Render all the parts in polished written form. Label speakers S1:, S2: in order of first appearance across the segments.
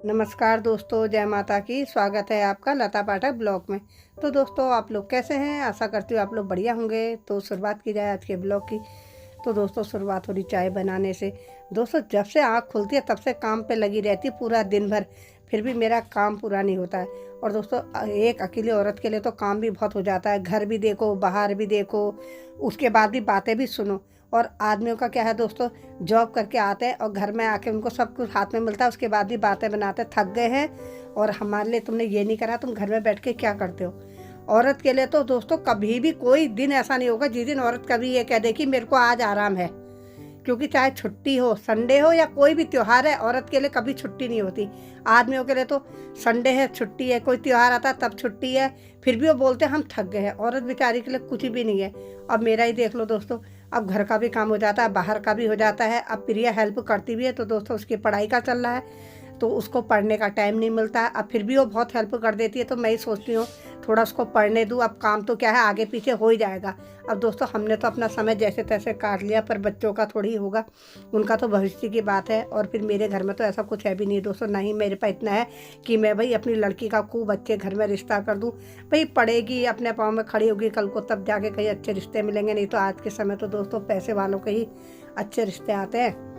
S1: नमस्कार दोस्तों, जय माता की। स्वागत है आपका लता पाठक ब्लॉग में। तो दोस्तों, आप लोग कैसे हैं? आशा करती हूँ आप लोग बढ़िया होंगे। तो शुरुआत की जाए आज के ब्लॉग की। तो दोस्तों, शुरुआत हो रही चाय बनाने से। दोस्तों, जब से आँख खुलती है तब से काम पे लगी रहती है पूरा दिन भर, फिर भी मेरा काम पूरा नहीं होता है। और दोस्तों, एक अकेली औरत के लिए तो काम भी बहुत हो जाता है। घर भी देखो, बाहर भी देखो, उसके बाद भी बातें भी सुनो। और आदमियों का क्या है दोस्तों, जॉब करके आते हैं और घर में आके उनको सब कुछ हाथ में मिलता है, उसके बाद भी बातें बनाते, थक गए हैं और हमारे लिए तुमने ये नहीं करा, तुम घर में बैठ के क्या करते हो। औरत के लिए तो दोस्तों कभी भी कोई दिन ऐसा नहीं होगा जिस दिन औरत कभी ये कह दे कि मेरे को आज आराम है। क्योंकि चाहे छुट्टी हो, संडे हो या कोई भी त्यौहार है, औरत के लिए कभी छुट्टी नहीं होती। आदमियों के लिए तो संडे है, छुट्टी है, कोई त्यौहार आता है तब छुट्टी है, फिर भी वो बोलते हैं हम थक गए हैं। औरत बेचारी के लिए कुछ भी नहीं है। अब मेरा ही देख लो दोस्तों, अब घर का भी काम हो जाता है, बाहर का भी हो जाता है। अब प्रिया हेल्प करती भी है, तो दोस्तों उसकी पढ़ाई का चल रहा है, तो उसको पढ़ने का टाइम नहीं मिलता है। अब फिर भी वो बहुत हेल्प कर देती है, तो मैं ही सोचती हूँ थोड़ा उसको पढ़ने दूँ। अब काम तो क्या है, आगे पीछे हो ही जाएगा। अब दोस्तों, हमने तो अपना समय जैसे तैसे काट लिया, पर बच्चों का थोड़ी होगा, उनका तो भविष्य की बात है। और फिर मेरे घर में तो ऐसा कुछ है भी नहीं दोस्तों, ना ही मेरे पास इतना है कि मैं भाई अपनी लड़की का खूब अच्छे घर में रिश्ता कर दूँ। भाई पढ़ेगी, अपने पाँव में खड़ी होगी कल को, तब जाके कहीं अच्छे रिश्ते मिलेंगे। नहीं तो आज के समय तो दोस्तों पैसे वालों के ही अच्छे रिश्ते आते हैं।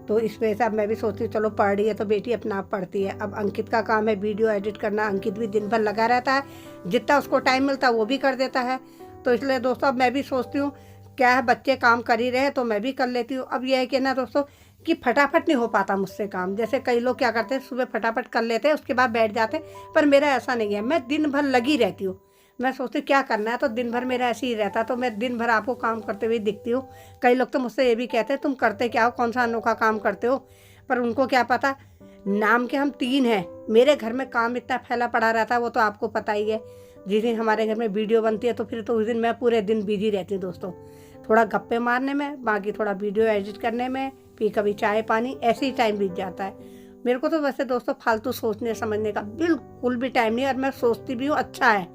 S1: तो इस वजह से अब मैं भी सोचती हूँ चलो पढ़ रही है तो बेटी अपना आप पढ़ती है। अब अंकित का काम है वीडियो एडिट करना। अंकित भी दिन भर लगा रहता है, जितना उसको टाइम मिलता है वो भी कर देता है। तो इसलिए दोस्तों अब मैं भी सोचती हूँ क्या है, बच्चे काम कर ही रहे तो मैं भी कर लेती हूँ। अब यह है कि ना दोस्तों कि फटाफट नहीं हो पाता मुझसे काम। जैसे कई लोग क्या करते हैं, सुबह फटाफट कर लेते हैं, उसके बाद बैठ जाते हैं, पर मेरा ऐसा नहीं है। मैं दिन भर लगी रहती हूँ। मैं सोचती हूँ क्या करना है, तो दिन भर मेरा ऐसे ही रहता, तो मैं दिन भर आपको काम करते हुए दिखती हूँ। कई लोग तो मुझसे ये भी कहते हैं तुम करते क्या हो, कौन सा अनोखा काम करते हो। पर उनको क्या पता, नाम के हम 3 हैं, मेरे घर में काम इतना फैला पड़ा रहता है, वो तो आपको पता ही है। जिस दिन हमारे घर में वीडियो बनती है तो फिर तो उस दिन मैं पूरे दिन बिजी रहती हूँ दोस्तों। थोड़ा गप्पे मारने में, बाकी थोड़ा वीडियो एडिट करने में, फिर कभी चाय पानी, ऐसे ही टाइम बीत जाता है। मेरे को तो वैसे दोस्तों फालतू सोचने समझने का बिल्कुल भी टाइम नहीं है। और मैं सोचती भी हूँ अच्छा है,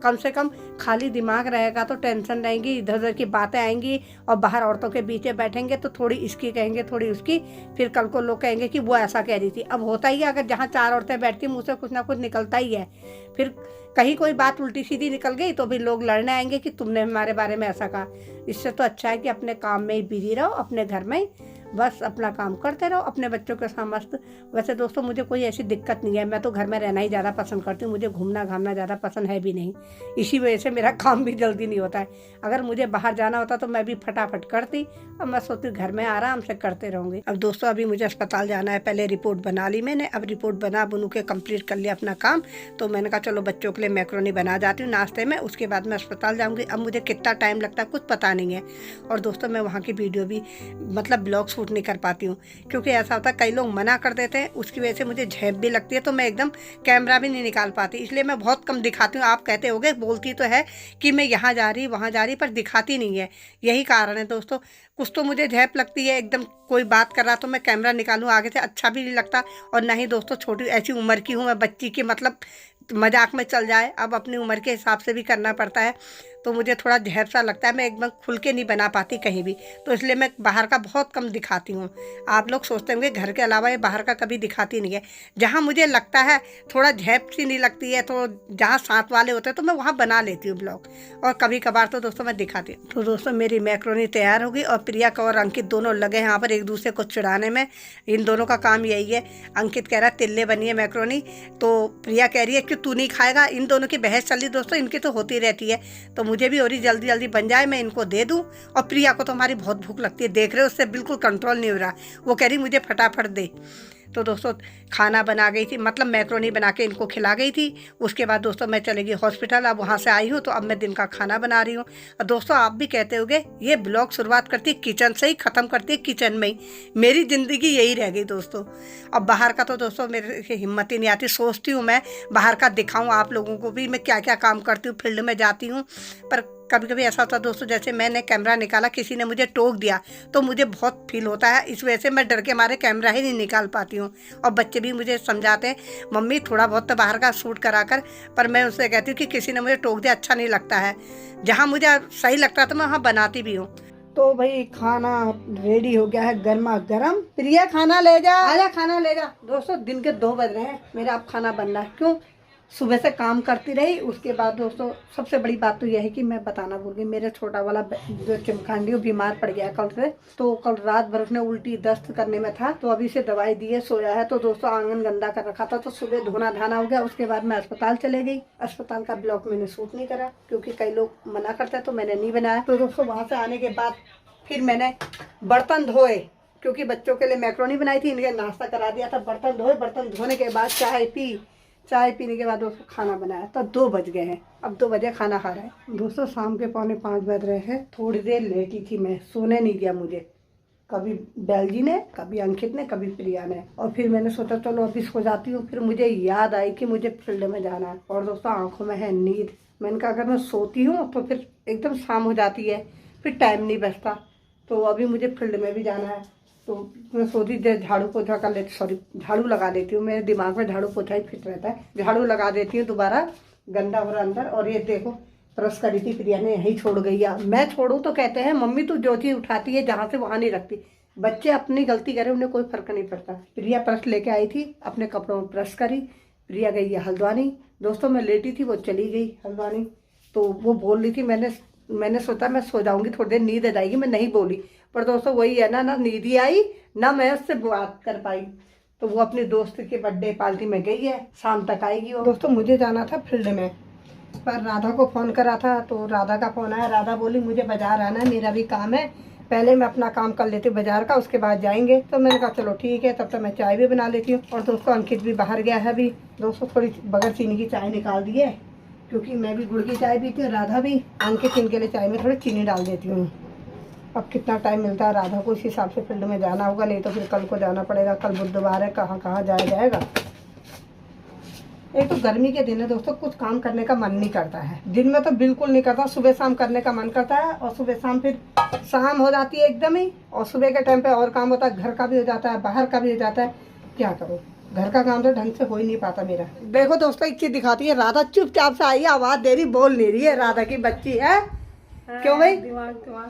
S1: कम से कम खाली दिमाग रहेगा तो टेंशन रहेंगी, इधर उधर की बातें आएंगी। और बाहर औरतों के बीच में बैठेंगे तो थोड़ी इसकी कहेंगे, थोड़ी उसकी, फिर कल को लोग कहेंगे कि वो ऐसा कह रही थी। अब होता ही है, अगर जहाँ 4 औरतें बैठती मुँह से कुछ ना कुछ निकलता ही है। फिर कहीं कोई बात उल्टी सीधी निकल गई तो भी लोग लड़ने आएंगे कि तुमने हमारे बारे में ऐसा कहा। इससे तो अच्छा है कि अपने काम में ही बिजी रहो, अपने घर में ही बस अपना काम करते रहो, अपने बच्चों के साथ मस्त। वैसे दोस्तों मुझे कोई ऐसी दिक्कत नहीं है, मैं तो घर में रहना ही ज़्यादा पसंद करती हूँ। मुझे घूमना घामना ज़्यादा पसंद है भी नहीं, इसी वजह से मेरा काम भी जल्दी नहीं होता है। अगर मुझे बाहर जाना होता तो मैं भी फटाफट करती। अब मैं सोचती घर में आराम से करते रहूँगी। अब दोस्तों अभी मुझे अस्पताल जाना है, पहले रिपोर्ट बना ली मैंने। अब रिपोर्ट बना बुनू के कंप्लीट कर लिया अपना काम, तो मैंने कहा चलो बच्चों के लिए मैक्रोनी बना जाती हूँ नाश्ते में, उसके बाद मैं अस्पताल जाऊँगी। अब मुझे कितना टाइम लगता है कुछ पता नहीं है। और दोस्तों मैं वहाँ की वीडियो भी मतलब ब्लॉग शूट नहीं कर पाती हूँ, क्योंकि ऐसा होता है कई लोग मना कर देते हैं, उसकी वजह से मुझे झेप भी लगती है, तो मैं एकदम कैमरा भी नहीं निकाल पाती। इसलिए मैं बहुत कम दिखाती हूँ। आप कहते होगे बोलती तो है कि मैं यहाँ जा रही वहाँ जा रही, पर दिखाती नहीं है। यही कारण है दोस्तों, कुछ तो मुझे झेप लगती है एकदम। कोई बात कर रहा तो मैं कैमरा निकालूं आगे से, अच्छा भी नहीं लगता। और ना ही दोस्तों छोटी ऐसी उम्र की हूँ मैं, बच्ची की मतलब मजाक में चल जाए, अब अपनी उम्र के हिसाब से भी करना पड़ता है। तो मुझे थोड़ा झेप सा लगता है, मैं एकदम खुल के नहीं बना पाती कहीं भी, तो इसलिए मैं बाहर का बहुत कम दिखाती हूँ। आप लोग सोचते होंगे घर के अलावा ये बाहर का कभी दिखाती नहीं है। जहाँ मुझे लगता है थोड़ा झेप सी नहीं लगती है, तो जहाँ साथ वाले होते हैं तो मैं वहाँ बना लेती हूँ ब्लॉग, और कभी कभार तो दोस्तों मैं दिखाती हूँ। तो दोस्तों मेरी मैक्रोनी तैयार होगी, और प्रिया का और अंकित दोनों लगे हैं यहाँ पर एक दूसरे को चिढ़ाने में। इन दोनों का काम यही है। अंकित कह रहा है तिल्ले बनी है मैक्रोनी, तो प्रिया कह रही है कि तू नहीं खाएगा। इन दोनों की बहस चल रही दोस्तों, इनकी तो होती रहती है। तो मुझे भी हो रही जल्दी जल्दी बन जाए, मैं इनको दे दूं। और प्रिया को तो हमारी बहुत भूख लगती है, देख रहे हो उससे बिल्कुल कंट्रोल नहीं हो रहा, वो कह रही मुझे फटाफट दे। तो दोस्तों खाना बना गई थी, मतलब मैक्रोनी बना के इनको खिला गई थी। उसके बाद दोस्तों मैं चली गई हॉस्पिटल, अब वहाँ से आई हूँ तो अब मैं दिन का खाना बना रही हूँ। और दोस्तों आप भी कहते होगे ये ब्लॉग शुरुआत करती है किचन से ही, ख़त्म करती है किचन में ही। मेरी ज़िंदगी यही रह गई दोस्तों। अब बाहर का तो दोस्तों मेरे से हिम्मत ही नहीं आती, सोचती हूँ मैं बाहर का दिखाऊँ आप लोगों को भी मैं क्या क्या काम करती हूँ, फील्ड में जाती हूँ। पर कभी कभी ऐसा होता है दोस्तों, जैसे मैंने कैमरा निकाला किसी ने मुझे टोक दिया तो मुझे बहुत फील होता है। इस वजह से मैं डर के मारे कैमरा ही नहीं निकाल पाती हूँ। और बच्चे भी मुझे समझाते हैं मम्मी थोड़ा बहुत तो बाहर का शूट करा कर, पर मैं उनसे कहती हूँ कि किसी ने मुझे टोक दिया अच्छा नहीं लगता है। जहाँ मुझे सही लगता है तो मैं वहाँ बनाती भी हूँ। तो भाई खाना रेडी हो गया है गर्मा गर्म। प्रिया खाना ले जा, आजा खाना ले जा। दोस्तों दिन के 2 बज रहे हैं, मेरा अब खाना बन रहा है। क्यों? सुबह से काम करती रही। उसके बाद दोस्तों सबसे बड़ी बात तो यह है कि मैं बताना भूल गई, मेरा छोटा वाला जो चिमकांडी वो बीमार पड़ गया कल से। तो कल रात भर उसने उल्टी दस्त करने में था, तो अभी से दवाई दी है, सोया है। तो दोस्तों आंगन गंदा कर रखा था, तो सुबह धोना धाना हो गया। उसके बाद मैं अस्पताल चले गई। अस्पताल का ब्लॉग मैंने शूट नहीं करा क्योंकि कई लोग मना करते हैं, तो मैंने नहीं बनाया। तो दोस्तों वहाँ से आने के बाद फिर मैंने बर्तन धोए क्योंकि बच्चों के लिए मैक्रोनी बनाई थी, इनके नाश्ता करा दिया था। बर्तन धोए, बर्तन धोने के बाद चाय पीने के बाद दोस्तों खाना बनाया। तो 2 बज गए हैं, अब 2 बजे खाना खा रहे हैं। दोस्तों शाम के 4:45 बज रहे हैं। थोड़ी देर लेटी थी मैं, सोने नहीं दिया मुझे, कभी बैलजी ने, कभी अंकित ने, कभी प्रिया ने। और फिर मैंने सोचा चलो अभी सो जाती हूँ। फिर मुझे याद आई कि मुझे फील्ड में जाना है और दोस्तों आंखों में है नींद। मैंने कहा अगर मैं सोती हूँ तो फिर एकदम शाम हो जाती है, फिर टाइम नहीं बचता। तो अभी मुझे फील्ड में भी जाना है। तो मैं सोची देर झाड़ू पोछा कर लेती, सॉरी झाड़ू लगा देती हूँ। मेरे दिमाग में झाड़ू पोछा ही फिट रहता है। झाड़ू लगा देती हूँ, दोबारा गंदा हो रहा अंदर। और ये देखो प्रेस करी थी, प्रिया ने यहीं छोड़ गई है। मैं छोड़ूँ तो कहते हैं मम्मी तू जो चीज़ उठाती है जहाँ से वहाँ नहीं रखती। बच्चे अपनी गलती करें, उन्हें कोई फर्क नहीं पड़ता। प्रिया प्रेस लेके आई थी, अपने कपड़ों में प्रेस करी। प्रिया गई है हल्द्वानी। दोस्तों मैं लेटी थी, वो चली गई हल्द्वानी। तो वो बोल रही थी, मैंने सोचा मैं सो जाऊंगी, थोड़ी देर नींद आ जाएगी, मैं नहीं बोली। पर दोस्तों वही है ना नींद ही आई ना मैं उससे बात कर पाई। तो वो अपने दोस्त के बर्थडे पार्टी में गई है, शाम तक आएगी वो। दोस्तों मुझे जाना था फील्ड में, पर राधा को फ़ोन करा था तो राधा का फ़ोन आया। राधा बोली मुझे बाजार आना है, मेरा भी काम है, पहले मैं अपना काम कर लेती हूँ बाजार का, उसके बाद जाएंगे। तो मैंने कहा चलो ठीक है, तब तक मैं चाय भी बना लेती हूँ। और दोस्तों अंकित भी बाहर गया है अभी। दोस्तों थोड़ी बगैर चीनी की चाय निकाल दी है क्योंकि मैं भी गुड़ की चाय पीती हूँ, राधा भी। अंकित इनके लिए चाय में थोड़ी चीनी डाल देती हूँ। अब कितना टाइम मिलता है राधा को, इस हिसाब से फील्ड में जाना होगा, नहीं तो फिर कल को जाना पड़ेगा। कल बुधवार है, कहाँ कहाँ जाया जाएगा। एक तो गर्मी के दिन है दोस्तों, कुछ काम करने का मन नहीं करता है। दिन में तो बिल्कुल नहीं करता, सुबह शाम करने का मन करता है। और सुबह शाम फिर शाम हो जाती है एकदम ही। और सुबह के टाइम पे और काम होता है, घर का भी हो जाता है, बाहर का भी हो जाता है। क्या करूँ, घर का काम तो ढंग से हो ही नहीं पाता मेरा। देखो दोस्तों एक चीज दिखाती है, राधा चुपचाप से आई, आवाज दे रही, बोल नहीं रही है। राधा की बच्ची है। क्यों भाई,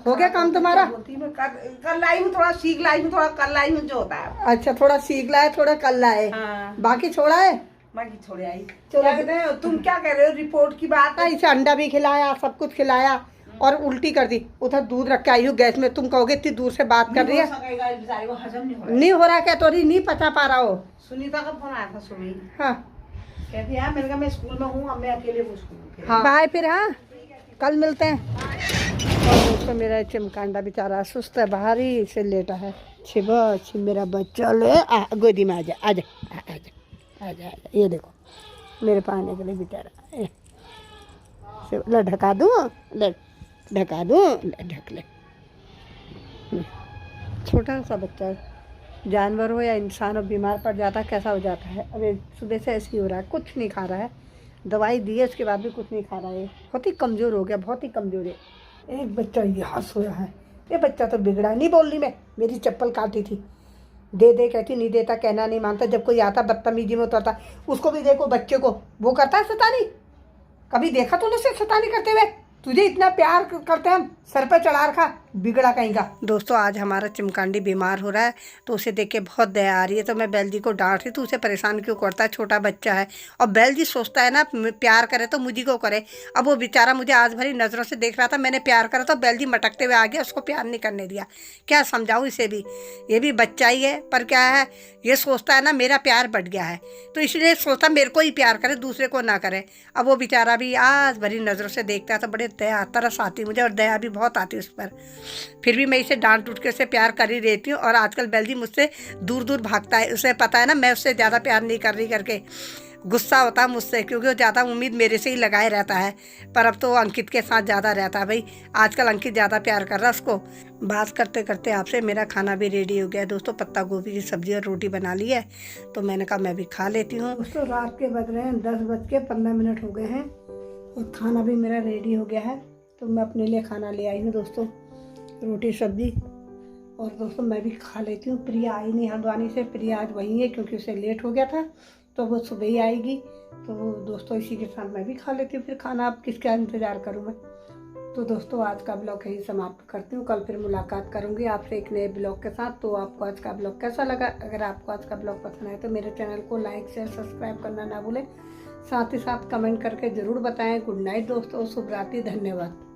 S1: हो गया काम तुम्हारा?
S2: कर लाई हूँ, थोड़ा सीख लाई हूँ, थोड़ा कर लाई हूँ जो होता है।
S1: अच्छा थोड़ा सीख लाए, थोड़ा कर लाए।
S2: हाँ।
S1: बाकी छोड़ा है,
S2: बाकी छोड़े आई।
S1: चलो।
S2: क्या कहते हैं, तुम क्या कह रहे हो? रिपोर्ट की बात है।
S1: इसे अंडा भी खिलाया, सब कुछ खिलाया और उल्टी कर दी। उधर दूध रख के आई हूँ गैस में, तुम कहोगे इतनी दूर से बात कर रही है।
S2: बेचारी को हजम नहीं हो रहा।
S1: नहीं हो रहा क्या? तो नहीं पचा पा रहा हो।
S2: सुनीता का फोन आया था सुबह।
S1: हाँ
S2: कहती है मैंने कहा मैं स्कूल में हूँ, अब मैं अकेले हूँ स्कूल।
S1: हाँ बाय, फिर हाँ कल मिलते हैं। और दोस्तों मेरा चिमकांडा बेचारा सुस्त है, बाहर ही से लेटा है। छिबा मेरा बच्चा ले गोदी में आजा आजा आजा आजा। ये देखो मेरे पाने के लिए बेचारा। ले ढका दूँ, ले ढका दूँ, ढक ले। छोटा सा बच्चा है, जानवर हो या इंसान हो, बीमार पड़ जाता है कैसा हो जाता है। अभी सुबह से ऐसे ही हो रहा है, कुछ नहीं खा रहा है। दवाई दी है उसके बाद भी कुछ नहीं खा रहा है। बहुत ही कमज़ोर हो गया, बहुत ही कमज़ोर है। एक बच्चा यहाँ सोया है, ये बच्चा तो बिगड़ा नहीं। बोल रही मैं, मेरी चप्पल काटी थी, दे दे कहती, नहीं देता, कहना नहीं मानता। जब कोई आता बदतमीजी में उतरता, उसको भी देखो बच्चे को, वो करता है शैतानी। कभी देखा तूने उसे शैतानी करते हुए? तुझे इतना प्यार करते हैं हम, सर पे चढ़ा रखा, बिगड़ा कहीं का। दोस्तों आज हमारा चिमकांडी बीमार हो रहा है, तो उसे देख के बहुत दया आ रही है। तो मैं बैल जी को डांट रही, तो उसे परेशान क्यों करता है, छोटा बच्चा है। और बैल जी सोचता है ना प्यार करे तो मुझी को करे। अब वो बेचारा मुझे आज भरी नज़रों से देख रहा था, मैंने प्यार करा तो बैल जी मटकते हुए आ गया, उसको प्यार नहीं करने दिया। क्या समझाऊँ इसे भी, ये भी बच्चा ही है। पर क्या है, ये सोचता है ना मेरा प्यार बढ़ गया है, तो इसलिए सोचता मेरे को ही प्यार करे, दूसरे को ना करे। अब वो बेचारा भी आज भरी नज़रों से देखता है तो बड़े दया तरस आती मुझे, और दया भी बहुत आती उस पर। फिर भी मैं इसे डांट टूट के उसे प्यार कर ही रहती हूँ। और आजकल बैल जी मुझसे दूर दूर भागता है, उसे पता है ना मैं उससे ज़्यादा प्यार नहीं कर रही करके। गुस्सा होता है मुझसे क्योंकि वो ज़्यादा उम्मीद मेरे से ही लगाए रहता है। पर अब तो अंकित के साथ ज़्यादा रहता है भाई, आजकल अंकित ज़्यादा प्यार कर रहा है उसको। बात करते करते आपसे मेरा खाना भी रेडी हो गया दोस्तों। पत्ता गोभी की सब्ज़ी और रोटी बना ली है, तो मैंने कहा मैं भी खा लेती हूँ। दोस्तों रात के बज रहे हैं 10:15 हो गए हैं और खाना भी मेरा रेडी हो गया है। तो मैं अपने लिए खाना ले आई हूँ दोस्तों, रोटी सब्जी। और दोस्तों मैं भी खा लेती हूँ। प्रिया आई नहीं हल्द्वानी से, प्रिया आज वहीं है क्योंकि उसे लेट हो गया था, तो वो सुबह ही आएगी। तो दोस्तों इसी के साथ मैं भी खा लेती हूँ फिर खाना। अब किसका इंतज़ार करूँ मैं, तो दोस्तों आज का ब्लॉग यही समाप्त करती हूँ। कल फिर मुलाकात करूँगी आपसे एक नए ब्लॉग के साथ। तो आपको आज का ब्लॉग कैसा लगा? अगर आपको आज का ब्लॉग पसंद आए तो मेरे चैनल को लाइक शेयर सब्सक्राइब करना ना भूलें। साथ ही साथ कमेंट करके ज़रूर बताएं। गुड नाइट दोस्तों, शुभ रात्रि, धन्यवाद।